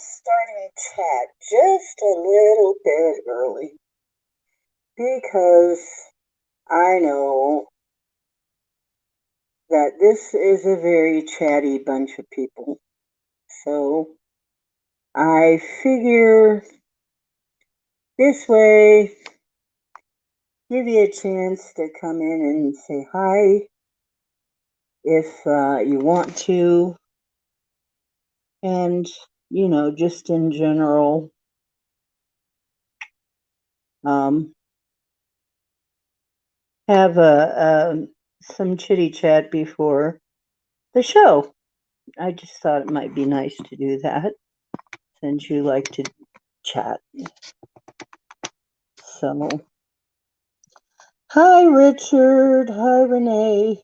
starting chat just a little bit early because I know that this is a very chatty bunch of people. So I figure this way, give you a chance to come in and say hi if you want to. And, just in general, have some chitty chat before the show. I just thought it might be nice to do that since you like to chat. So, hi Richard, hi Renee.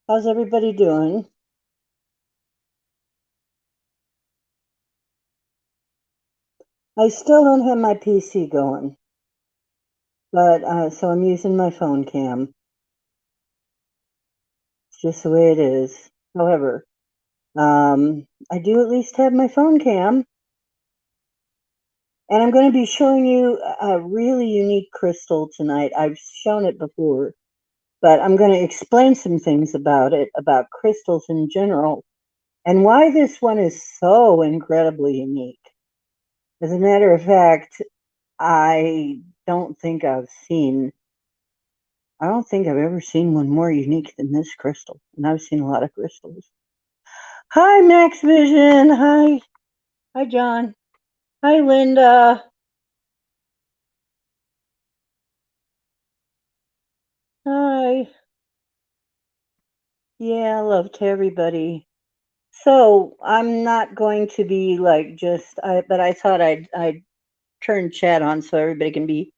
How's everybody doing? I still don't have my PC going, but so I'm using my phone cam. It's just the way it is. However, I do at least have my phone cam, and I'm going to be showing you a really unique crystal tonight. I've shown it before, but I'm going to explain some things about it, about crystals in general, and why this one is so incredibly unique. As a matter of fact, I don't think I've ever seen one more unique than this crystal. And I've seen a lot of crystals. Hi, Max Vision. Hi. Hi, John. Hi, Linda. Hi. Yeah, love to everybody. So I'm not going to be like but I thought I'd turn chat on so everybody can be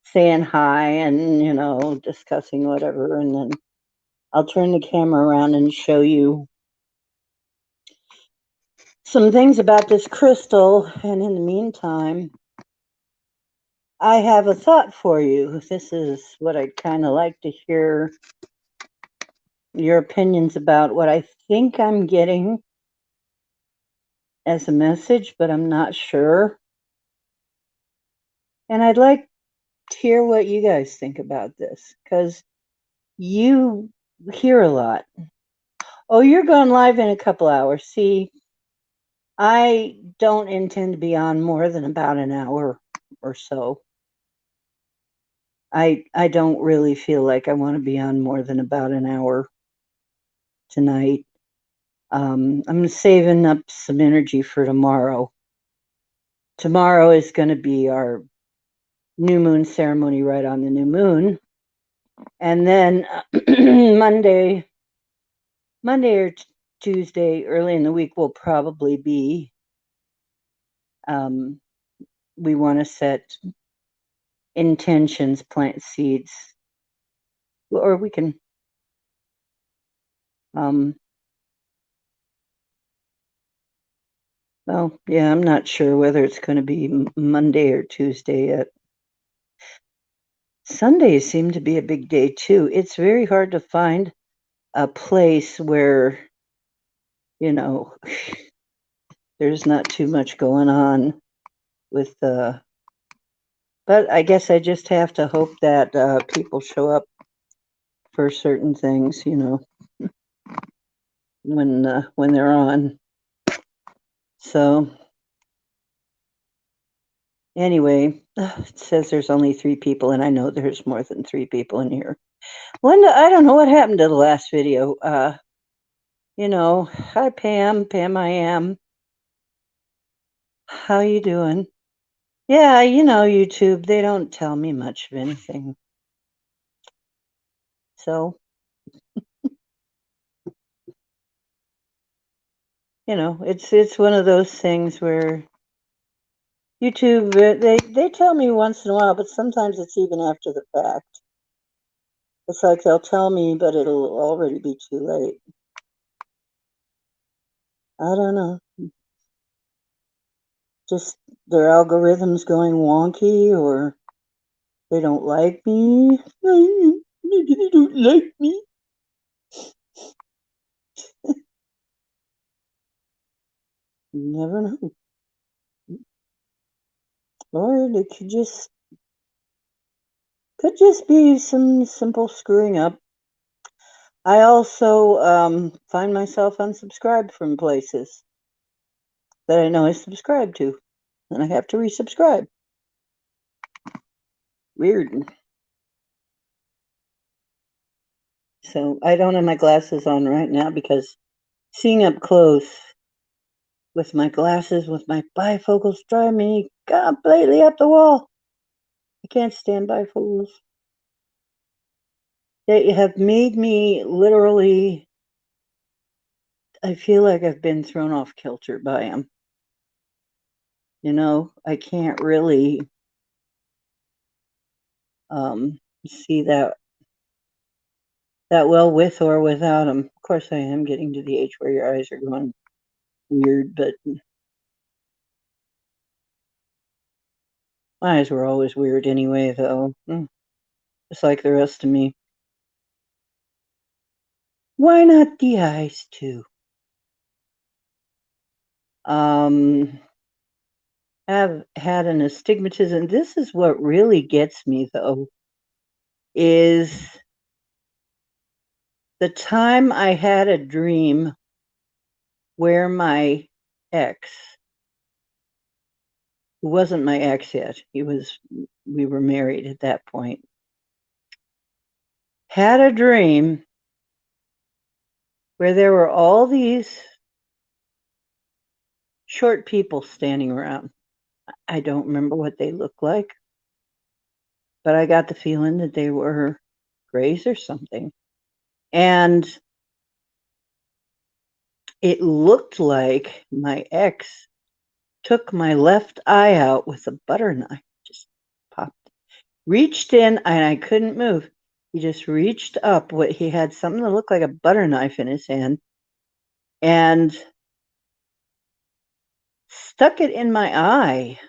saying hi and, discussing whatever. And then I'll turn the camera around and show you some things about this crystal. And in the meantime, I have a thought for you. This is what I'd kind of like to hear your opinions about what I think I'm getting as a message, but I'm not sure. And I'd like to hear what you guys think about this, because you hear a lot. Oh, you're going live in a couple hours. See, I don't intend to be on more than about an hour or so. I don't really feel like I want to be on more than about an hour tonight. I'm saving up some energy for tomorrow. Tomorrow is going to be our new moon ceremony right on the new moon. And then Monday or Tuesday, early in the week, will probably be, we want to set intentions, plant seeds, or we can, well, yeah, I'm not sure whether it's going to be Monday or Tuesday yet. Sundays seem to be a big day too. It's very hard to find a place where, there's not too much going on with but I guess I just have to hope that people show up for certain things, when they're on. So anyway, it says there's only 3 people, and I know there's more than 3 people in here. Linda, I don't know what happened to the last video. Hi Pam. Pam, I am. How you doing? Yeah, YouTube, they don't tell me much of anything. So, it's one of those things where YouTube, they tell me once in a while, but sometimes it's even after the fact. It's like they'll tell me, but it'll already be too late. I don't know. Just their algorithms going wonky, or they don't like me. They don't like me. You never know. Or it could just be some simple screwing up. I also find myself unsubscribed from places that I know I subscribe to, and I have to resubscribe. Weird. So I don't have my glasses on right now because seeing up close with my glasses, with my bifocals, drive me completely up the wall. I can't stand bifocals. They have made me literally, I feel like I've been thrown off kilter by them. You know, I can't really see that well with or without them. Of course, I am getting to the age where your eyes are going weird, but my eyes were always weird anyway, though. Just like the rest of me. Why not the eyes too? Have had an astigmatism. This is what really gets me, though, is the time I had a dream where my ex, who wasn't my ex yet, we were married at that point, had a dream where there were all these short people standing around. I don't remember what they looked like, but I got the feeling that they were grays or something. And it looked like my ex took my left eye out with a butter knife, just popped, reached in, and I couldn't move. He just reached up. He had something that looked like a butter knife in his hand and stuck it in my eye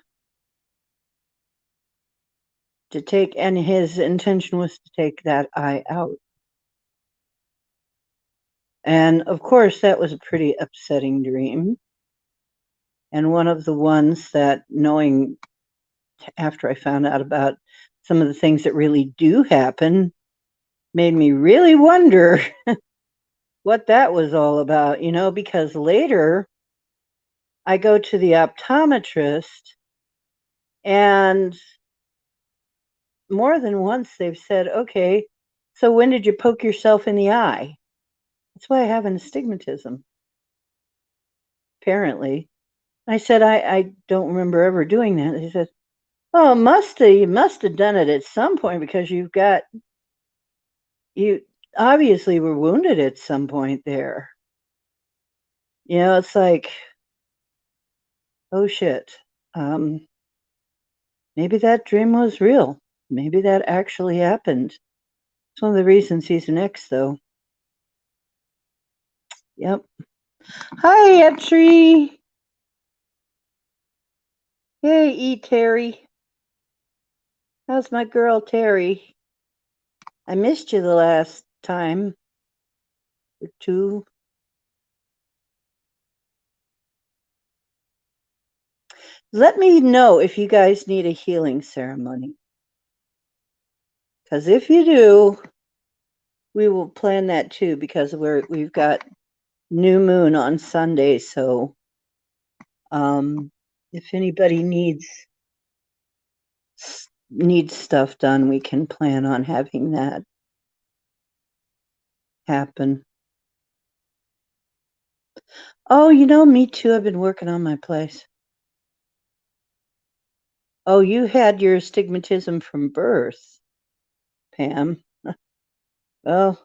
to take, and his intention was to take that eye out. And of course, that was a pretty upsetting dream. And one of the ones that, knowing after I found out about some of the things that really do happen, made me really wonder what that was all about, because later I go to the optometrist and more than once they've said, okay, so when did you poke yourself in the eye? That's why I have an astigmatism, apparently. I said, I don't remember ever doing that. He said, oh, you must have done it at some point because you obviously were wounded at some point there. It's like, oh shit. Maybe that dream was real. Maybe that actually happened. It's one of the reasons he's an ex, though. Yep. Hi, Eptree. Hey, Terry. How's my girl, Terry? I missed you the last time or two. Let me know if you guys need a healing ceremony. Because if you do, we will plan that too, because we've got new moon on Sunday. So if anybody needs stuff done, we can plan on having that happen. Oh, me too. I've been working on my place. Oh, you had your astigmatism from birth, Pam. Well,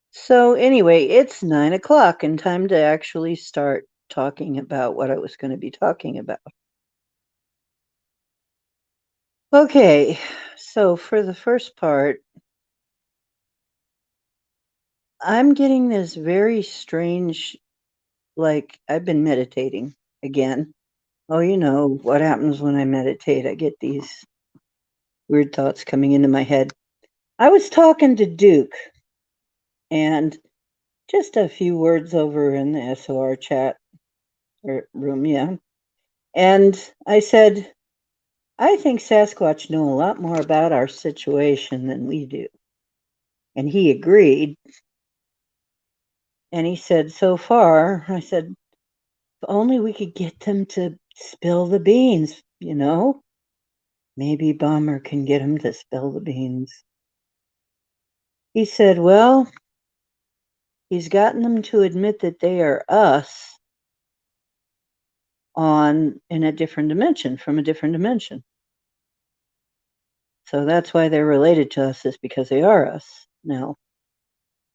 so anyway, it's 9:00 and time to actually start talking about what I was going to be talking about. Okay, so for the first part, I'm getting this very strange, like I've been meditating again. Oh, what happens when I meditate? I get these weird thoughts coming into my head. I was talking to Duke, and just a few words over in the SOR chat or room, yeah. And I said, I think Sasquatch know a lot more about our situation than we do. And he agreed. And he said, so far, I said, if only we could get them to spill the beans, you know? Maybe Bomber can get him to spill the beans. He said, well, he's gotten them to admit that they are us in a different dimension, from a different dimension. So that's why they're related to us, is because they are us. Now,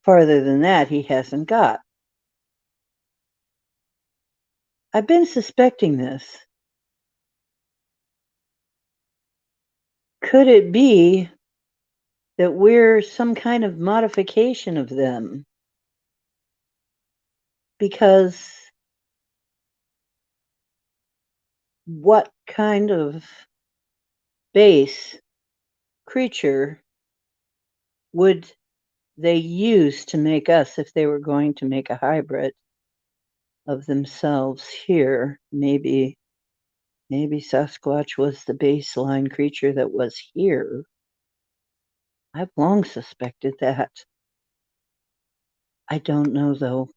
farther than that, he hasn't got. I've been suspecting this. Could it be that we're some kind of modification of them? Because what kind of base creature would they use to make us if they were going to make a hybrid of themselves here? Maybe Sasquatch was the baseline creature that was here. I've long suspected that. I don't know, though.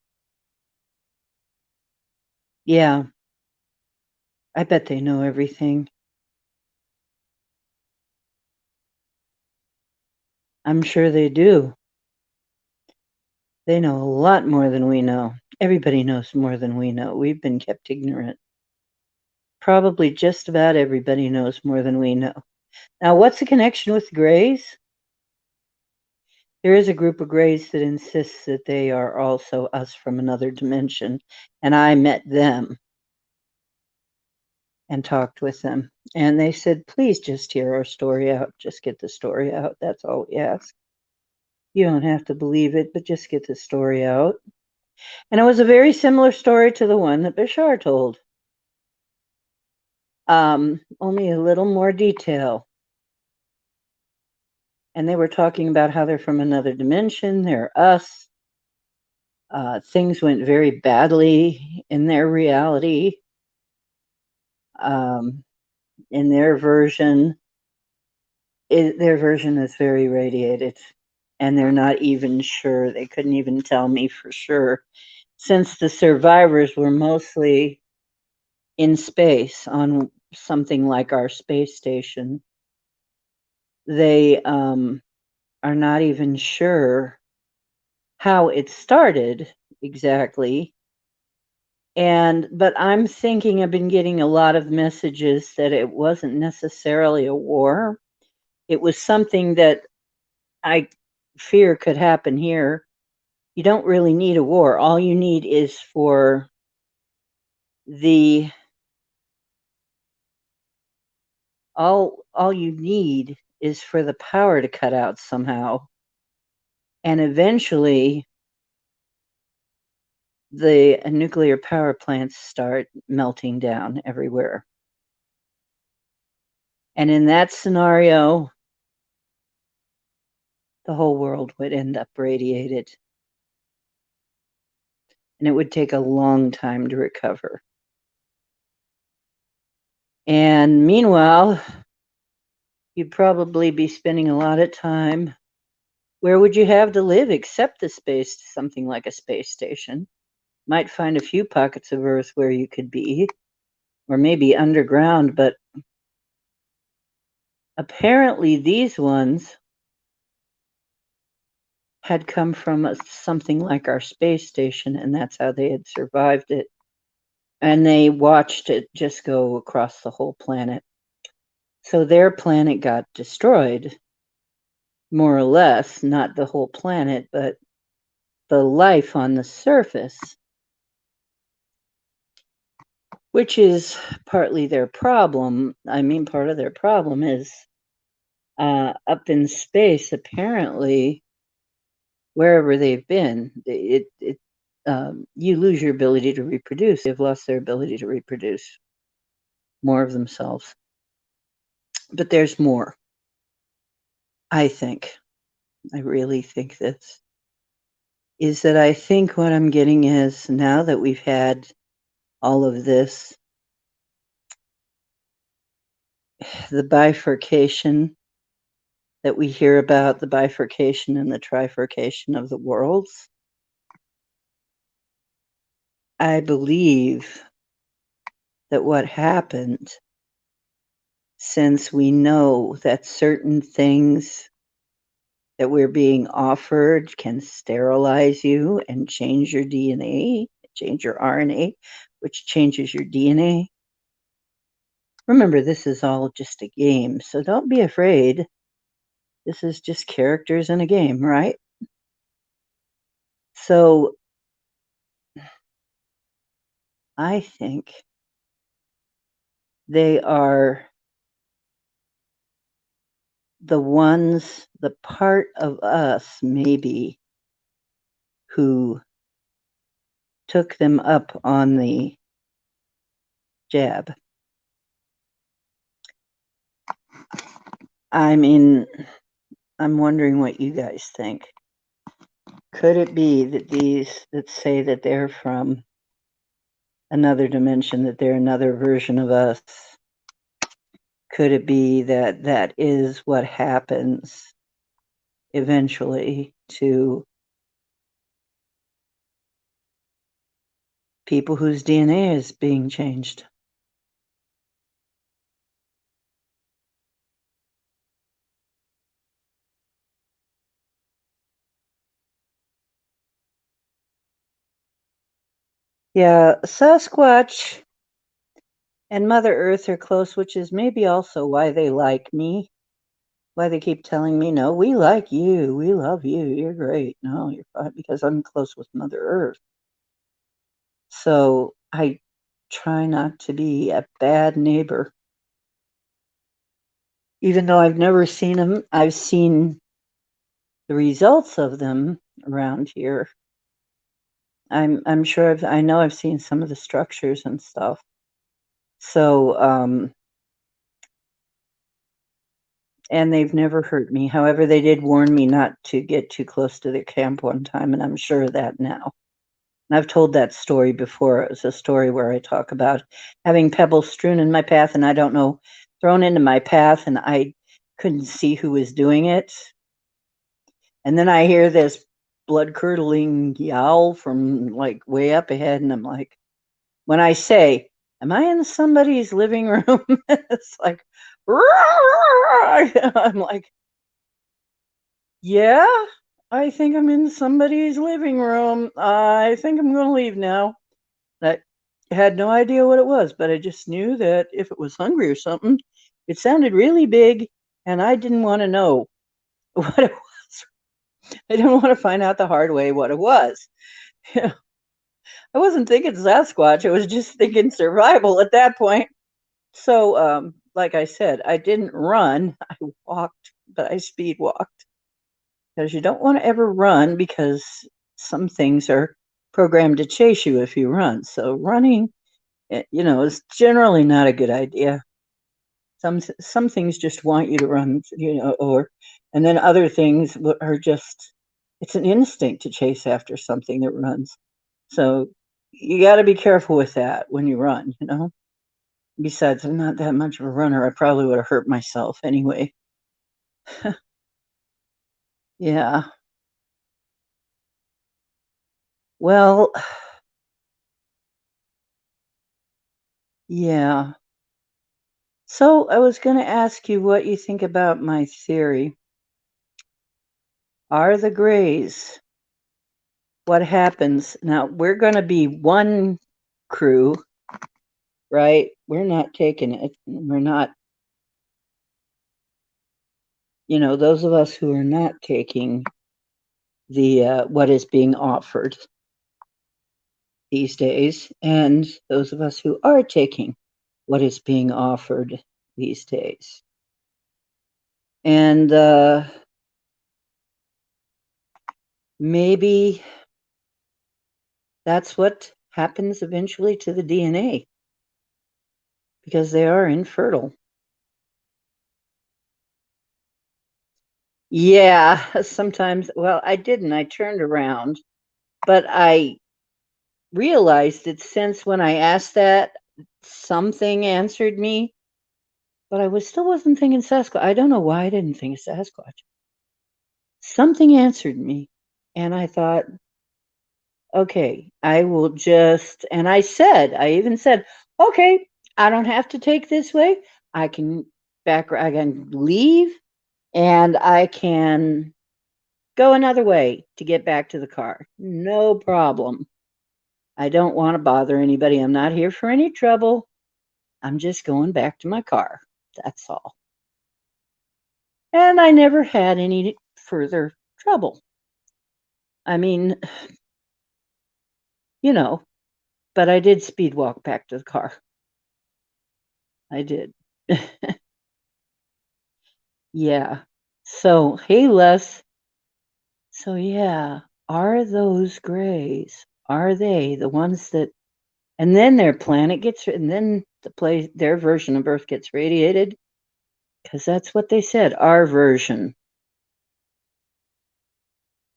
Yeah, I bet they know everything. I'm sure they do. They know a lot more than we know. Everybody knows more than we know. We've been kept ignorant. Probably just about everybody knows more than we know. Now, what's the connection with the Greys? There is a group of Greys that insists that they are also us from another dimension, and I met them and talked with them. And they said, please just hear our story out. Just get the story out. That's all we ask. You don't have to believe it, but just get the story out. And it was a very similar story to the one that Bashar told. Only a little more detail. And they were talking about how they're from another dimension, they're us. Things went very badly in their reality. In their version is very radiated, and they're not even sure. They couldn't even tell me for sure, since the survivors were mostly in space on something like our space station. They are not even sure how it started exactly. But I'm thinking I've been getting a lot of messages that it wasn't necessarily a war. It was something that I fear could happen here. You don't really need a war. All you need is for the all you need is for the power to cut out somehow. And eventually the nuclear power plants start melting down everywhere. And in that scenario, the whole world would end up radiated. And it would take a long time to recover. And meanwhile, you'd probably be spending a lot of time. Where would you have to live except something like a space station? Might find a few pockets of Earth where you could be, or maybe underground, but apparently these ones had come from something like our space station, and that's how they had survived it. And they watched it just go across the whole planet. So their planet got destroyed, more or less, not the whole planet, but the life on the surface, which is partly their problem. I mean, part of their problem is up in space, apparently, wherever they've been, you lose your ability to reproduce. They've lost their ability to reproduce more of themselves. But there's more, I think. I really think this, is that I think what I'm getting is now that we've had all of this, the bifurcation that we hear about, the bifurcation and the trifurcation of the worlds, I believe that what happened, since we know that certain things that we're being offered can sterilize you and change your DNA, change your RNA, which changes your DNA. Remember, this is all just a game, so don't be afraid. This is just characters in a game, right? So I think they are the ones, the part of us maybe who took them up on the jab. I mean, I'm wondering what you guys think. Could it be that these that say that they're from another dimension, that they're another version of us, could it be that that is what happens eventually to people whose DNA is being changed? Yeah, Sasquatch and Mother Earth are close, which is maybe also why they like me, why they keep telling me, no, we like you, we love you, you're great. No, you're fine, because I'm close with Mother Earth. So I try not to be a bad neighbor. Even though I've never seen them, I've seen the results of them around here. I'm sure I know I've seen some of the structures and stuff. So and they've never hurt me. However, they did warn me not to get too close to their camp one time, and I'm sure of that now. And I've told that story before. It was a story where I talk about having pebbles strewn in my path, and I don't know, thrown into my path, and I couldn't see who was doing it. And then I hear this blood curdling yowl from like way up ahead, and I'm like, when I say, am I in somebody's living room? It's like, I'm like, yeah, I think I'm in somebody's living room. I think I'm going to leave now. I had no idea what it was, but I just knew that if it was hungry or something, it sounded really big, and I didn't want to know what it was. I didn't want to find out the hard way what it was. I wasn't thinking Sasquatch. I was just thinking survival at that point. So, like I said, I didn't run. I walked, but I speed walked because you don't want to ever run because some things are programmed to chase you if you run. So running, is generally not a good idea. Some things just want you to run, and then other things are just, it's an instinct to chase after something that runs. So you got to be careful with that when you run. Besides, I'm not that much of a runner. I probably would have hurt myself anyway. Yeah. Well, yeah. So I was going to ask you what you think about my theory. Are the grays what happens? Now, we're going to be one crew, right? We're not taking it. We're not, those of us who are not taking the what is being offered these days, and those of us who are taking what is being offered these days. And maybe that's what happens eventually to the DNA because they are infertile. Yeah, sometimes, well, I didn't. I turned around, but I realized that since when I asked that, something answered me, but I still wasn't thinking Sasquatch. I don't know why I didn't think of Sasquatch. Something answered me, and I thought, okay, I will just, and I even said, okay, I don't have to take this way. I can leave and I can go another way to get back to the car. No problem. I don't want to bother anybody. I'm not here for any trouble. I'm just going back to my car. That's all. And I never had any further trouble. I mean, you know, but I did speed walk back to the car. I did. Yeah. So, hey, Les. So, yeah, are those grays? Are they the ones that, and then their planet gets, and then their version of Earth gets radiated? Because that's what they said, our version.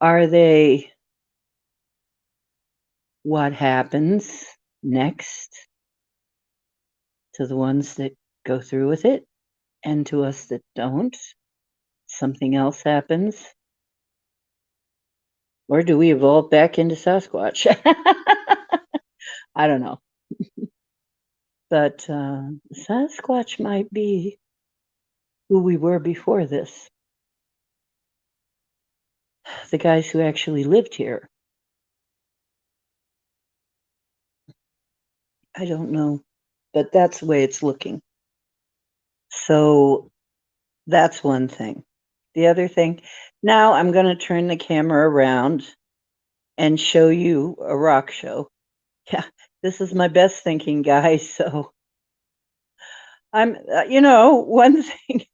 Are they what happens next to the ones that go through with it and to us that don't? Something else happens? Or do we evolve back into Sasquatch? I don't know. But Sasquatch might be who we were before this. The guys who actually lived here. I don't know. But that's the way it's looking. So that's one thing. The other thing, now I'm going to turn the camera around and show you a rock show. Yeah, this is my best thinking, guys. So I'm, one thing,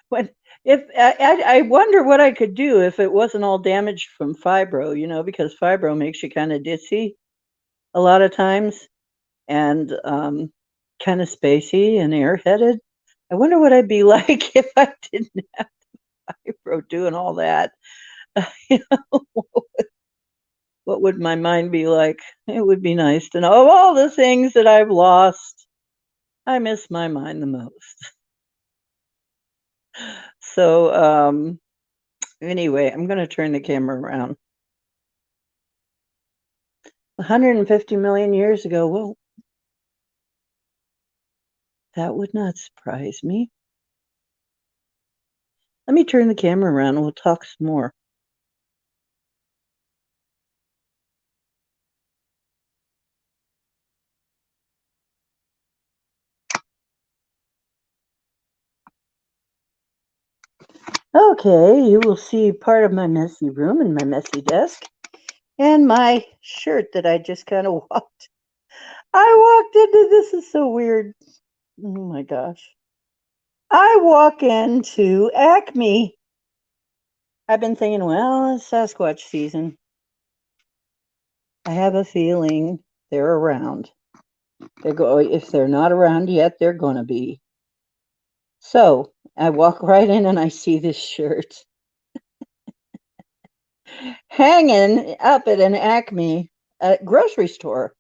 when if I wonder what I could do if it wasn't all damaged from fibro, because fibro makes you kind of ditzy a lot of times and kind of spacey and airheaded. I wonder what I'd be like if I didn't have fibro doing all that. What would my mind be like? It would be nice to know of all the things that I've lost. I miss my mind the most. So, anyway, I'm going to turn the camera around. 150 million years ago, well, that would not surprise me. Let me turn the camera around and we'll talk some more. Okay, you will see part of my messy room and my messy desk and my shirt that I just kind of walked. I walked into this is so weird. Oh my gosh. I walk into Acme. I've been thinking, well, it's Sasquatch season. I have a feeling they're around. If they're not around yet, they're going to be. So I walk right in and I see this shirt hanging up at an Acme grocery store.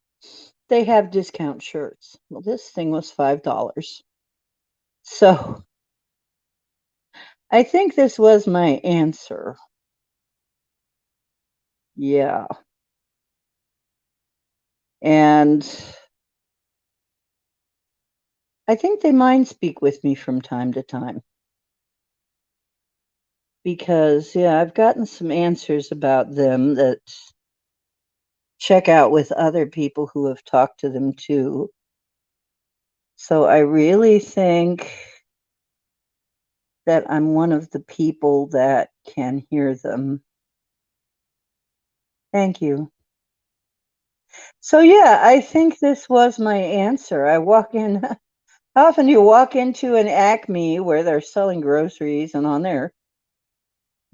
They have discount shirts. Well, this thing was $5. So I think this was my answer. Yeah. And I think they mind speak with me from time to time. Because, yeah, I've gotten some answers about them that check out with other people who have talked to them too. So I really think that I'm one of the people that can hear them. Thank you. So, yeah, I think this was my answer. I walk in. How often do you walk into an Acme where they're selling groceries and on their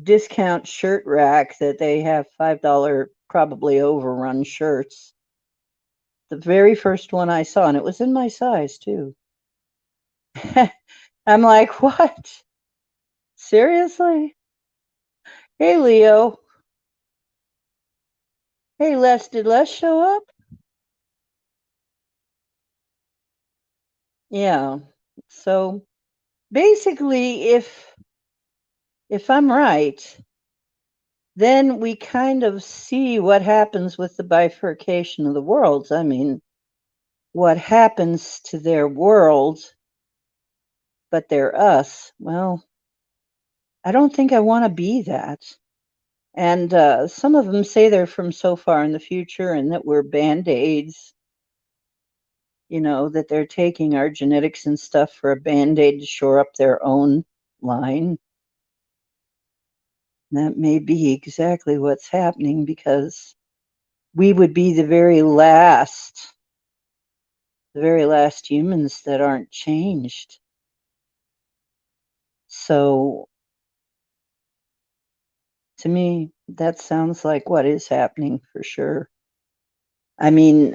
discount shirt rack that they have $5 probably overrun shirts? The very first one I saw, and it was in my size too. I'm like, what? Seriously? Hey, Leo. Hey, Les. Did Les show up? Yeah. So basically, if I'm right, then we kind of see what happens with the bifurcation of the worlds. I mean, what happens to their world, but they're us. Well, I don't think I want to be that. And some of them say they're from so far in the future and that we're band-aids, that they're taking our genetics and stuff for a band-aid to shore up their own line. That may be exactly what's happening because we would be the very last humans that aren't changed. So to me, that sounds like what is happening for sure. I mean,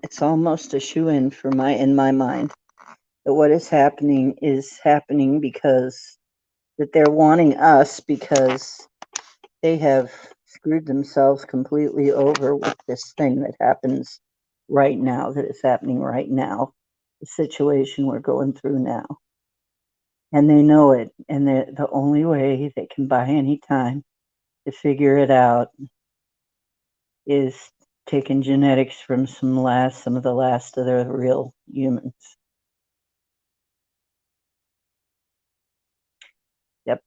it's almost a shoe-in in my mind that what is happening because that they're wanting us because they have screwed themselves completely over with this thing that happens right now, that is happening right now, the situation we're going through now. And they know it. And the only way they can buy any time to figure it out is taking genetics from some of the last of the real humans. Yep.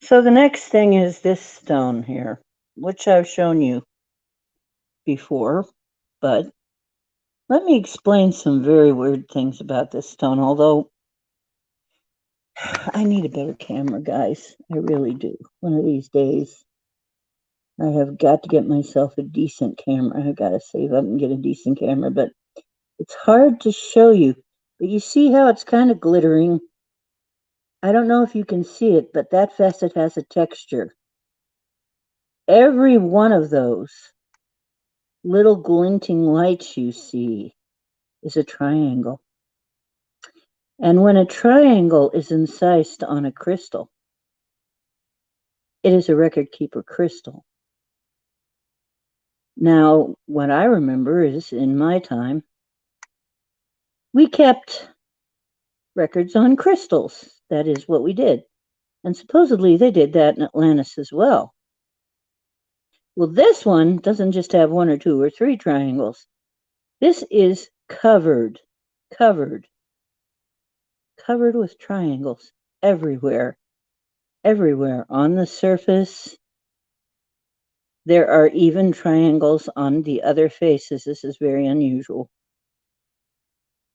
So the next thing is this stone here, which I've shown you before, but let me explain some very weird things about this stone, although I need a better camera, guys. I really do. One of these days, I have got to get myself a decent camera. I've got to save up and get a decent camera, but it's hard to show you. But you see how it's kind of glittering? I don't know if you can see it, but that facet has a texture. Every one of those little glinting lights you see is a triangle. And when a triangle is incised on a crystal, it is a record keeper crystal. Now, what I remember is in my time, we kept records on crystals. That is what we did. And supposedly they did that in Atlantis as well. Well, this one doesn't just have one or two or three triangles. This is covered with triangles everywhere on the surface. There are even triangles on the other faces. This is very unusual.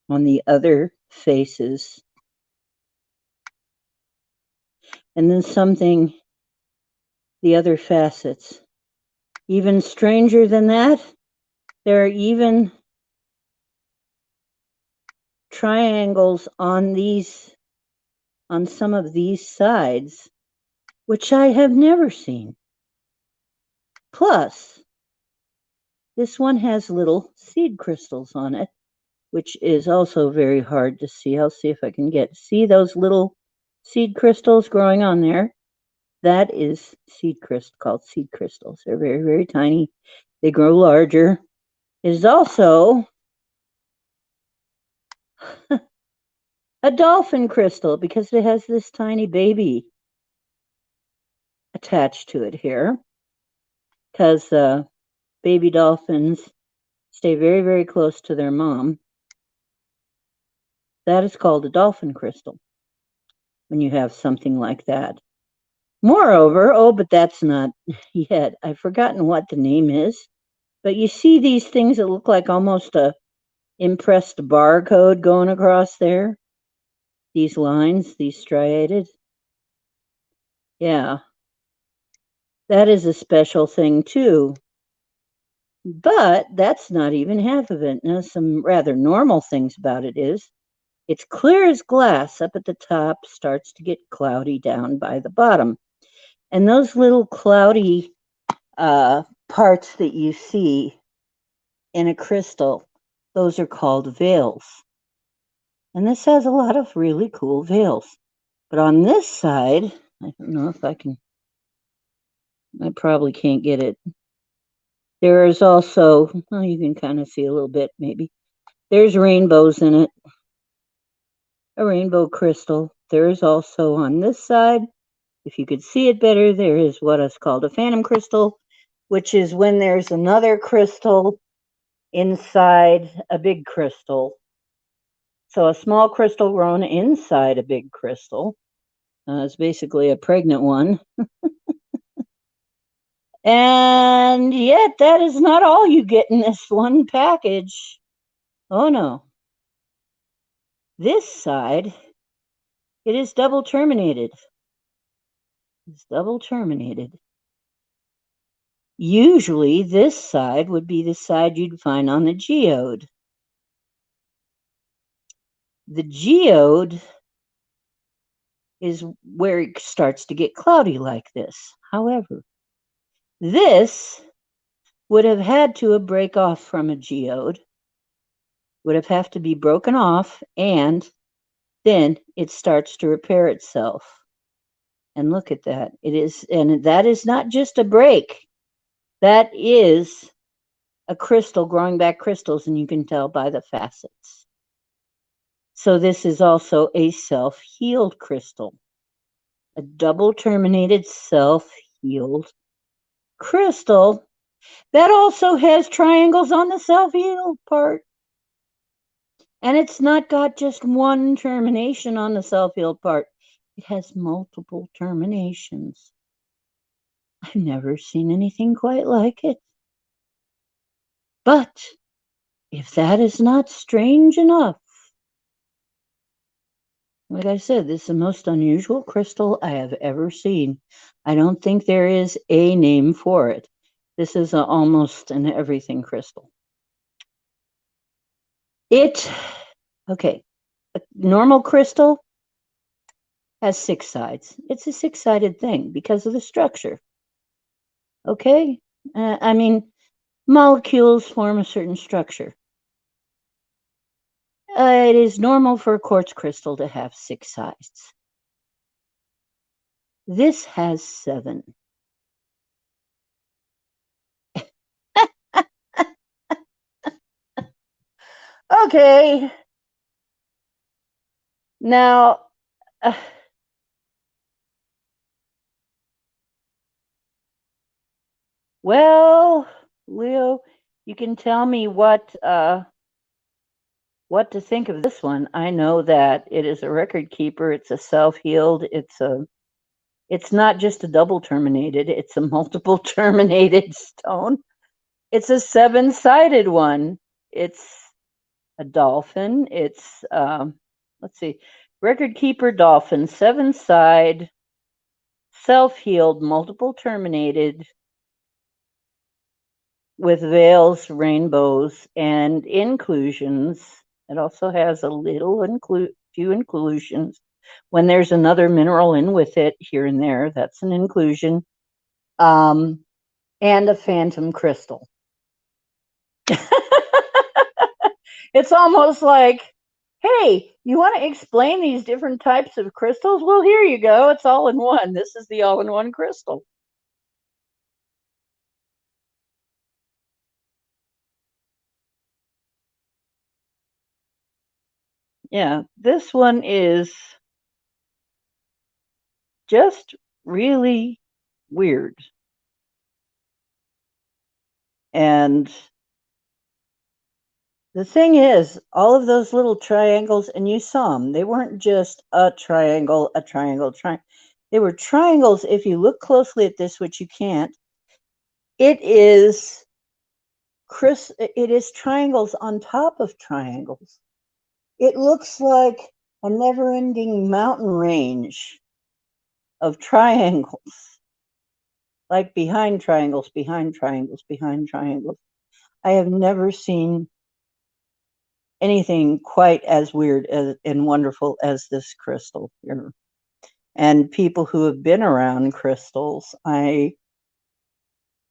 On the other faces. And then the other facets. Even stranger than that, there are even triangles on some of these sides, which I have never seen. Plus, this one has little seed crystals on it, which is also very hard to see. I'll see if I can see those little seed crystals growing on there. That is called seed crystals. They're very, very tiny. They grow larger. It is also a dolphin crystal because it has this tiny baby attached to it here. Because baby dolphins stay very, very close to their mom. That is called a dolphin crystal when you have something like that. Moreover, but that's not yet. I've forgotten what the name is. But you see these things that look like almost a impressed barcode going across there? These lines, these striated? Yeah. That is a special thing too. But that's not even half of it. Now, some rather normal things about it is it's clear as glass up at the top, starts to get cloudy down by the bottom. And those little cloudy parts that you see in a crystal, those are called veils. And this has a lot of really cool veils. But on this side, I don't know if I can. I probably can't get it. There is also, well, you can kind of see a little bit maybe. There's rainbows in it. A rainbow crystal. There is also on this side, if you could see it better, there is what is called a phantom crystal, which is when there's another crystal inside a big crystal. So a small crystal grown inside a big crystal is basically a pregnant one. And yet that is not all you get in this one package. Oh no. This side, it is double terminated. It's double terminated. Usually this side would be the side you'd find on the geode. The geode is where it starts to get cloudy like this. However, this would have had to break off from a geode, would have had to be broken off, and then it starts to repair itself. And look at that. It is, and that is not just a break. That is a crystal growing back crystals, and you can tell by the facets. So this is also a self-healed crystal, a double terminated self-healed crystal that also has triangles on the self-healed part. And it's not got just one termination on the self-healed part. It has multiple terminations. I've never seen anything quite like it. But if that is not strange enough, like I said, this is the most unusual crystal I have ever seen. I don't think there is a name for it. This is almost an everything crystal. Okay, a normal crystal has 6 sides. It's a 6-sided thing because of the structure. Okay? I mean, molecules form a certain structure. It is normal for a quartz crystal to have 6 sides. This has 7. Okay. Now, well, Leo, you can tell me what to think of this one. I know that it is a record keeper. It's a self-healed. It's not just a double terminated. It's a multiple terminated stone. It's a 7-sided one. It's a dolphin. It's let's see, record keeper dolphin, 7-side, self-healed, multiple terminated, with veils, rainbows, and inclusions. It also has a little few inclusions. When there's another mineral in with it here and there, that's an inclusion. And a phantom crystal. It's almost like, hey, you want to explain these different types of crystals? Well, here you go. It's all in one. This is the all-in-one crystal. Yeah, this one is just really weird. And the thing is, all of those little triangles, and you saw them, they weren't just a triangle, a triangle, they were triangles. If you look closely at this, which you can't, it is triangles on top of triangles. It looks like a never-ending mountain range of triangles, like behind triangles, behind triangles, behind triangles. I have never seen anything quite as weird and wonderful as this crystal here. And people who have been around crystals, I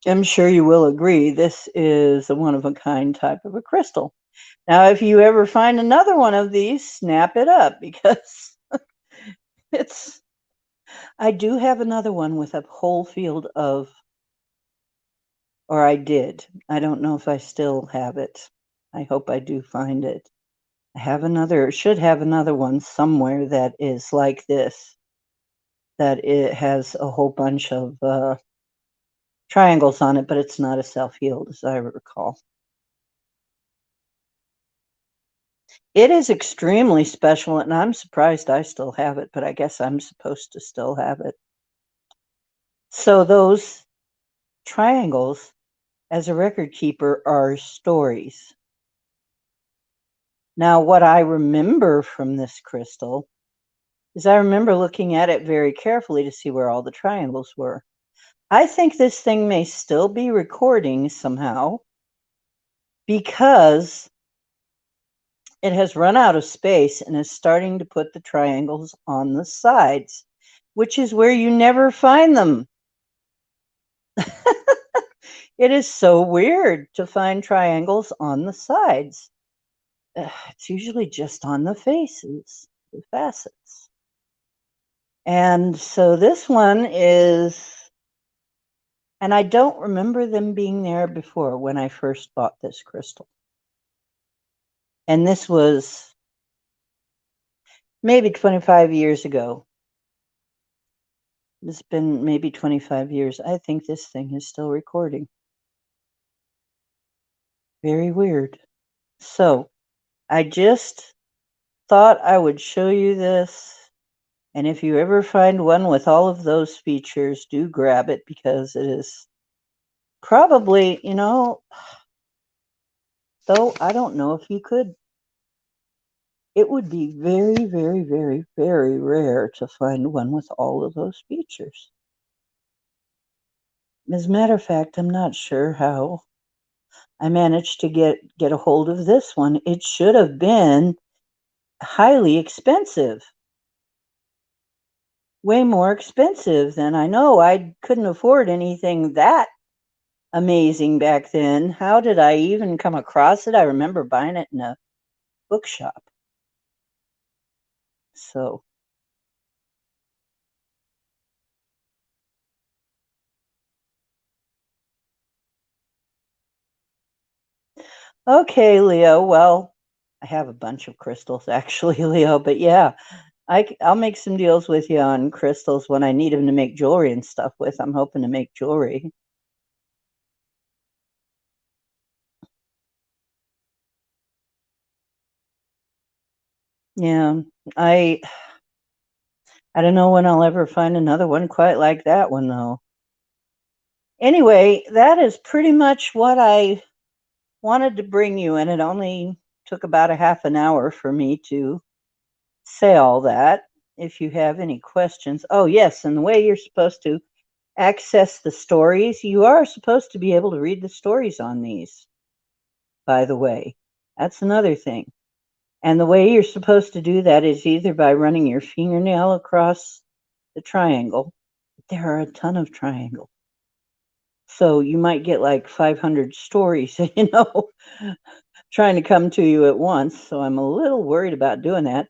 am sure you will agree, this is a one-of-a-kind type of a crystal. Now, if you ever find another one of these, snap it up, because it's I do have another one with a whole field of, or I did. I don't know if I still have it. I hope I do find it. I have another, should have another one somewhere that is like this, that it has a whole bunch of triangles on it, but it's not a self-healed, as I recall. It is extremely special, and I'm surprised I still have it, but I guess I'm supposed to still have it. So those triangles, as a record keeper, are stories. Now, what I remember from this crystal is I remember looking at it very carefully to see where all the triangles were. I think this thing may still be recording somehow because it has run out of space and is starting to put the triangles on the sides, which is where you never find them. It is so weird to find triangles on the sides. It's usually just on the faces, the facets. And so this one is, and I don't remember them being there before when I first bought this crystal. And this was maybe 25 years ago. It's been maybe 25 years. I think this thing is still recording. Very weird. So I just thought I would show you this. And if you ever find one with all of those features, do grab it because it is probably, though I don't know if you could. It would be very, very, very, very rare to find one with all of those features. As a matter of fact, I'm not sure how I managed to get a hold of this one. It should have been highly expensive. Way more expensive than I know. I couldn't afford anything that amazing back then. How did I even come across it? I remember buying it in a bookshop. So okay, Leo. Well, I have a bunch of crystals actually, Leo, but yeah, I'll make some deals with you on crystals when I need them to make jewelry and stuff with. I'm hoping to make jewelry. Yeah, I I don't know when I'll ever find another one quite like that one though. Anyway, that is pretty much what I wanted to bring you, and it only took about a half an hour for me to say all that. If you have any questions. Oh, yes, and the way you're supposed to access the stories, you are supposed to be able to read the stories on these, by the way. That's another thing. And the way you're supposed to do that is either by running your fingernail across the triangle. There are a ton of triangles. So you might get like 500 stories, trying to come to you at once. So I'm a little worried about doing that.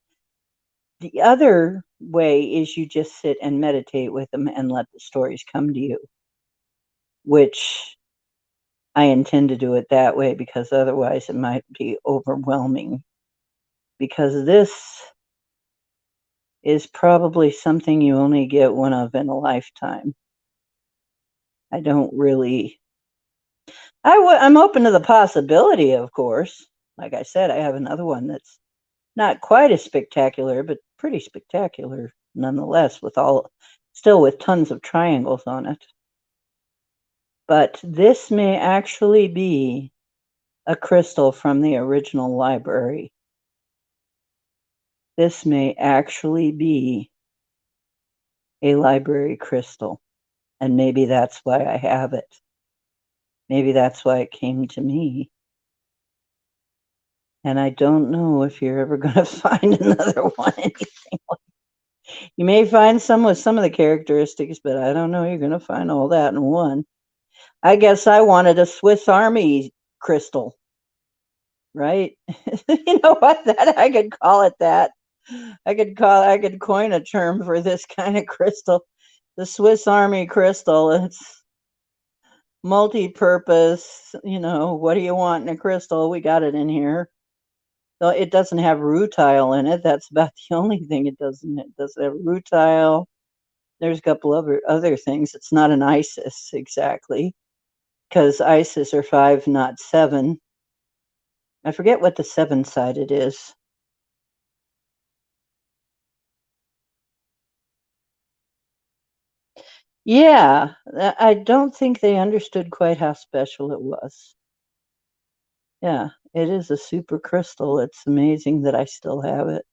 The other way is you just sit and meditate with them and let the stories come to you, which I intend to do it that way because otherwise it might be overwhelming. Because this is probably something you only get one of in a lifetime. I don't really. I'm open to the possibility, of course. Like I said, I have another one that's not quite as spectacular, but pretty spectacular nonetheless, still with tons of triangles on it. But this may actually be a crystal from the original library. This may actually be a library crystal, and maybe that's why I have it. Maybe that's why it came to me. And I don't know if you're ever going to find another one. You may find some with some of the characteristics, but I don't know you're going to find all that in one. I guess I wanted a Swiss Army crystal, right? You know what? That I could call it that. I could coin a term for this kind of crystal. The Swiss Army crystal. It's multi-purpose. What do you want in a crystal? We got it in here. Though it doesn't have rutile in it. That's about the only thing it doesn't. It doesn't have rutile. There's a couple other things. It's not an Isis exactly, because Isis are 5, not 7. I forget what the 7-sided is. Yeah, I don't think they understood quite how special it was. Yeah, it is a super crystal. It's amazing that I still have it.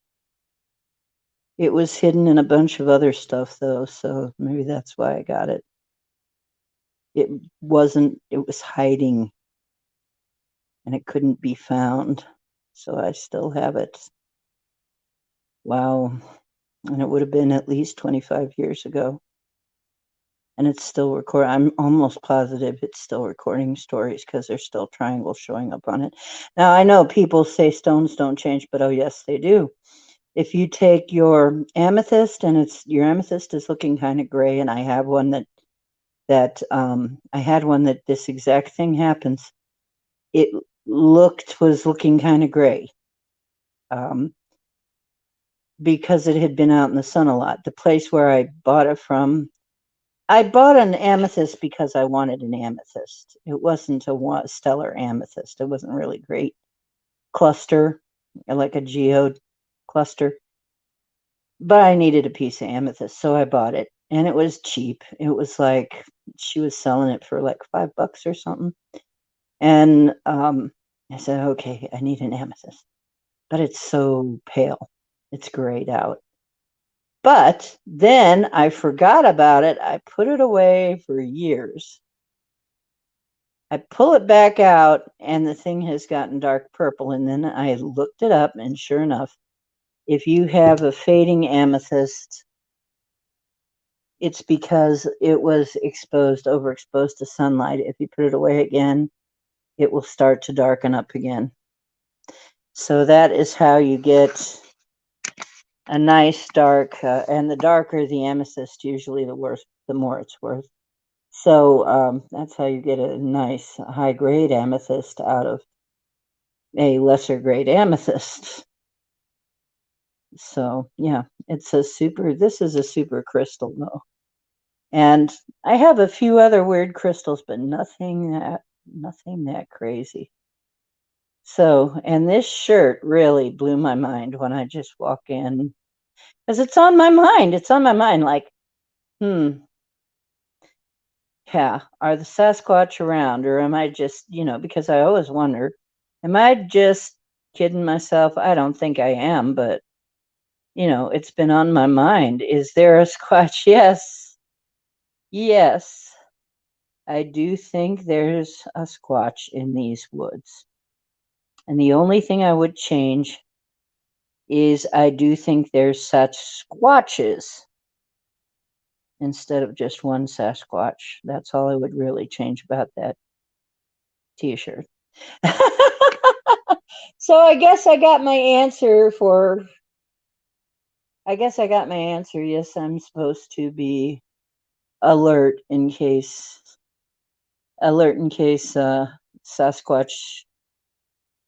It was hidden in a bunch of other stuff, though, so maybe that's why I got it. It was hiding, and it couldn't be found, so I still have it. Wow. And it would have been at least 25 years ago. And it's still recording. I'm almost positive it's still recording stories because there's still triangles showing up on it. Now, I know people say stones don't change, but oh, yes, they do. If you take your amethyst and your amethyst is looking kind of gray, and I have one I had one that this exact thing happens. It was looking kind of gray. Because it had been out in the sun a lot. The place where I bought it from, I bought an amethyst because I wanted an amethyst. It wasn't a stellar amethyst. It wasn't really great cluster, like a geode cluster. But I needed a piece of amethyst, so I bought it. And it was cheap. It was like she was selling it for like $5 or something. And I said, okay, I need an amethyst. But it's so pale. It's grayed out. But then I forgot about it. I put it away for years. I pull it back out, and the thing has gotten dark purple. And then I looked it up, and sure enough, if you have a fading amethyst, it's because it was overexposed to sunlight. If you put it away again, it will start to darken up again. So that is how you get a nice dark, and the darker the amethyst, usually the worse, the more it's worth. So that's how you get a nice high grade amethyst out of a lesser grade amethyst. So yeah, this is a super crystal though. And I have a few other weird crystals, but nothing that crazy. So, and this shirt really blew my mind when I just walk in, because it's on my mind. It's on my mind like, yeah, are the Sasquatch around, or am I just, because I always wonder, am I just kidding myself? I don't think I am, but it's been on my mind. Is there a Squatch? Yes. Yes. I do think there's a Squatch in these woods. And the only thing I would change is I do think there's such Squatches instead of just one Sasquatch. That's all I would really change about that t-shirt. So I guess I got my answer. Yes, I'm supposed to be alert in case Sasquatch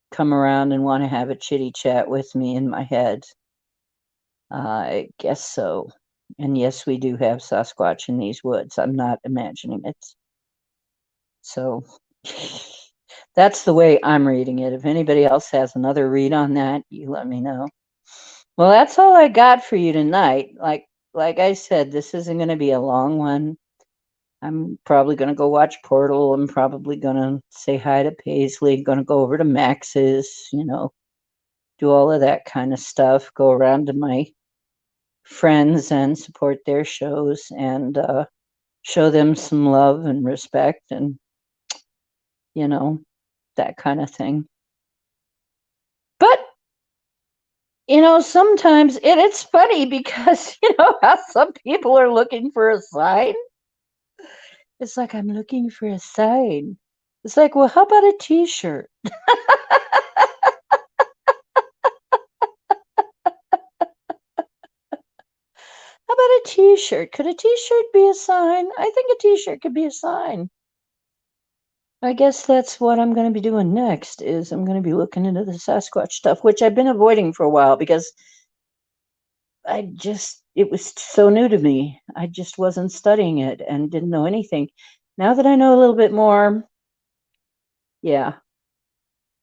come around and want to have a chitty chat with me in my head. I guess so. And yes, we do have Sasquatch in these woods. I'm not imagining it. So that's the way I'm reading it. If anybody else has another read on that, you let me know. Well, that's all I got for you tonight. Like I said, this isn't going to be a long one. I'm probably going to go watch Portal. I'm probably going to say hi to Paisley. Going to go over to Max's, do all of that kind of stuff. Go around to my friends and support their shows and show them some love and respect and, that kind of thing. But sometimes it's funny because how some people are looking for a sign. It's like, I'm looking for a sign. It's like, well, how about a t-shirt? t-shirt. Could a t-shirt be a sign? I think a t-shirt could be a sign. I guess that's what I'm going to be doing next, is I'm going to be looking into the Sasquatch stuff, which I've been avoiding for a while because it was so new to me. I just wasn't studying it and didn't know anything. Now that I know a little bit more, yeah,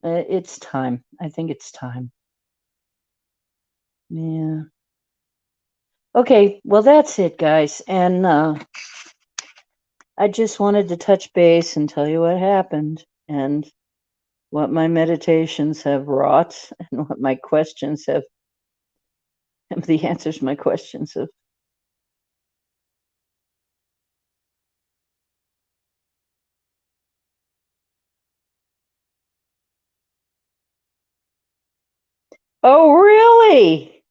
it's time. I think it's time. Yeah. Okay, well, that's it, guys. And I just wanted to touch base and tell you what happened and what my meditations have wrought and what my questions have, the answers to my questions have. Oh, really?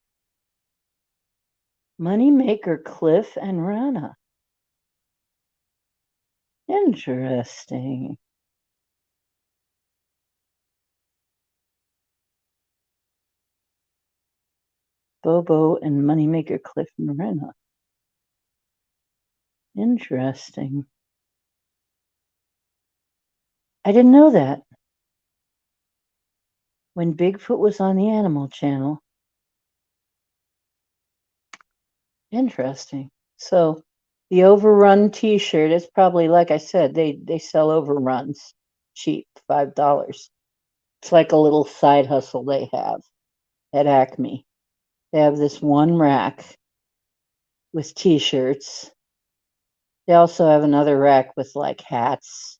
Moneymaker Cliff and Rana. Interesting. Bobo and Moneymaker Cliff and Rana. Interesting. I didn't know that. When Bigfoot was on the Animal Channel. Interesting. So the overrun t-shirt is probably, like I said, they sell overruns cheap, $5. It's like a little side hustle they have at Acme. They have this one rack with t-shirts. They also have another rack with like hats,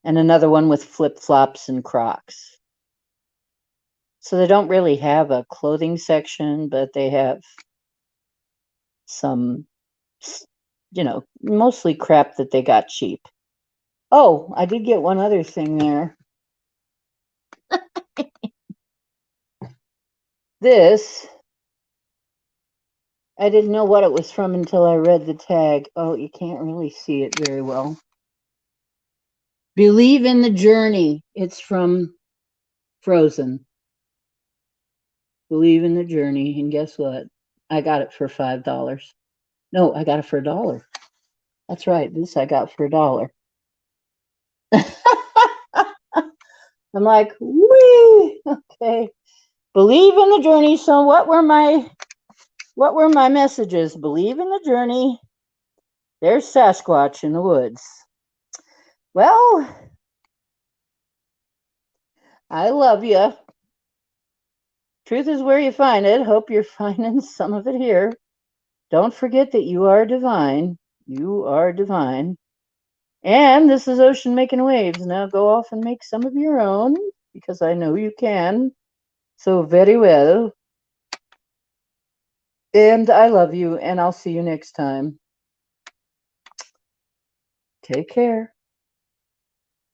and another one with flip-flops and Crocs. So they don't really have a clothing section, but they have some, mostly crap that they got cheap. Oh, I did get one other thing there. This, I didn't know what it was from until I read the tag. Oh, you can't really see it very well. Believe in the Journey. It's from Frozen. Believe in the Journey. And guess what? I got it for $5. No, I got it for $1. That's right. This I got for $1. I'm like, wee, okay. Believe in the journey. So what were my messages? Believe in the journey. There's Sasquatch in the woods. Well, I love you. Truth is where you find it. Hope you're finding some of it here. Don't forget that you are divine. You are divine. And this is Ocean Making Waves. Now go off and make some of your own, because I know you can. So very well. And I love you, and I'll see you next time. Take care.